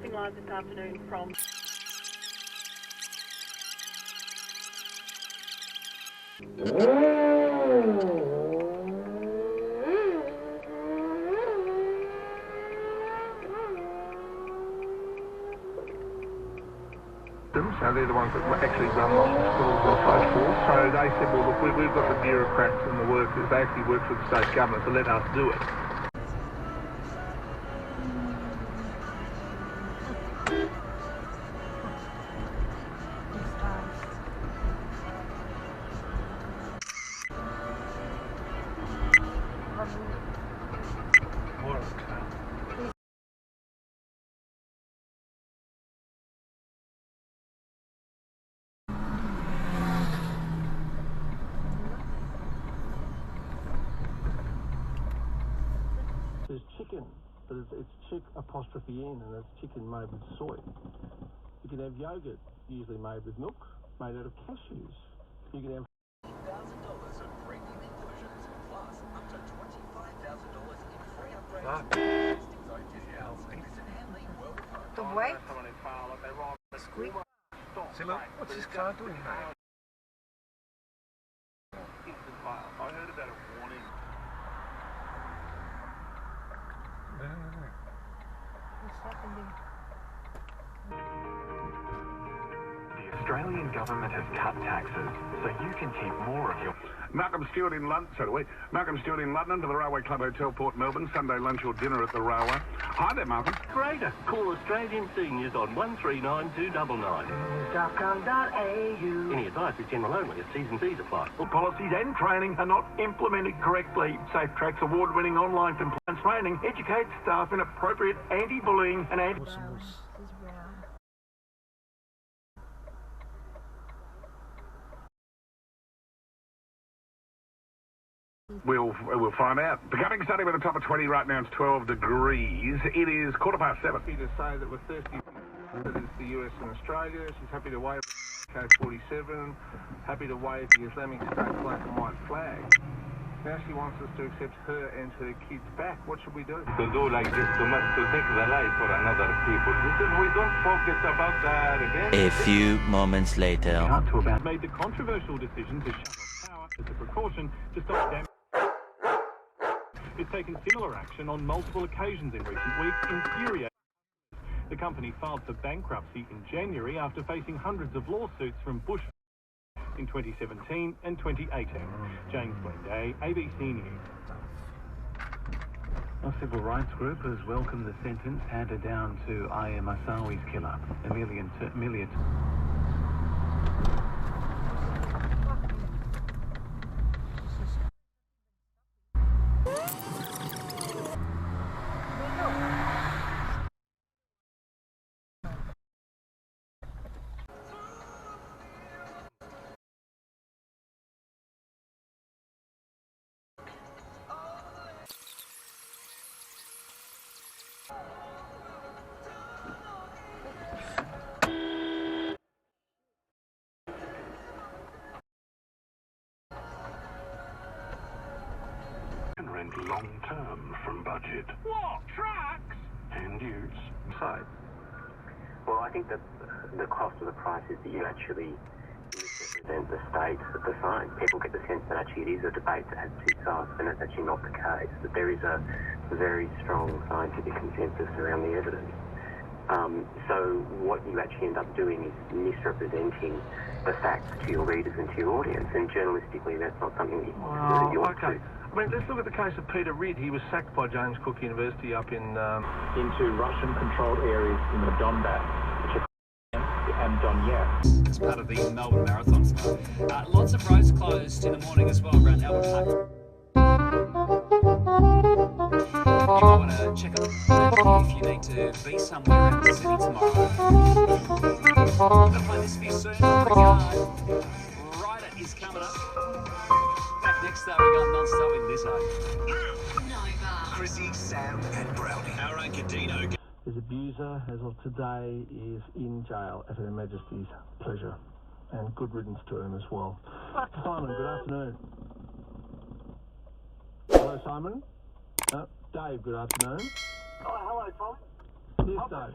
reporting live this afternoon from... So they're the ones that actually run washing schools and so forth. So they said, well, look, we've got the bureaucrats and the workers. They actually work for the state government to let us do it. There's chicken, but it's chick apostrophe N, and it's chicken made with soy. You can have yogurt, usually made with milk, made out of cashews. You can have $1,000 of premium inclusions, plus up to $25,000 in free upgrades. Visit Hanley World. The weight? Squeak. Simo, what's this car doing, mate? I heard about a warning. What's happening? The Australian government has cut taxes, so you can keep more of your... Malcolm Stewart in London, so do we. Malcolm Stewart in London to the Railway Club Hotel, Port Melbourne. Sunday lunch or dinner at the railway. Hi there, Malcolm. Greater. Call Australian Seniors on 139299. Any advice is general only. T's and C's apply. Policies and training are not implemented correctly. Safe Track's award-winning online compliance training educates staff in appropriate anti-bullying and anti... We'll find out. Becoming sunny with a top of 20 right now. It's 12 degrees. It is 7:15. Happy to say that we're thirsty. That is the US and Australia. She's happy to wave the AK-47. Happy to wave the Islamic State black and white flag. Now she wants us to accept her and her kids back. What should we do? To do like this too much to take the life for another people. This is, we don't focus about that again. A few moments later. Made the controversial decision to shut off power as a precaution to stop damage. It's taken similar action on multiple occasions in recent weeks, infuriating. The company filed for bankruptcy in January after facing hundreds of lawsuits from Bush in 2017 and 2018. James Blenday, ABC News. A civil rights group has welcomed the sentence handed down to I.M. Asawi's killer, Amelia. Rent long-term from budget. What? Trucks? And use. Side. Well, I think that the cost of the price is that you actually misrepresent the state of the sign. People get the sense that actually it is a debate that has two sides, and it's actually not the case. That there is a very strong scientific consensus around the evidence. So what you actually end up doing is misrepresenting the facts to your readers and to your audience, and journalistically that's not something that you ought to. I mean, let's look at the case of Peter Ridd. He was sacked by James Cook University up in... into Russian-controlled areas in the Donbass, and Donetsk. As part of the Melbourne Marathon. Lots of roads closed in the morning as well around Albert Park. You might want to check up if you need to be somewhere in the city tomorrow. I'm going to play this for you soon. Regard. Ryder is coming up. Back next up, we got non-stop in this Nova. Chrissy, Sam and Brownie. Our own Cadino. His abuser, as of today, is in jail at Her Majesty's pleasure. And good riddance to him as well. Simon, good afternoon. Hello, Simon. Dave, good afternoon. Oh, hello, Tom. Yes, Dave.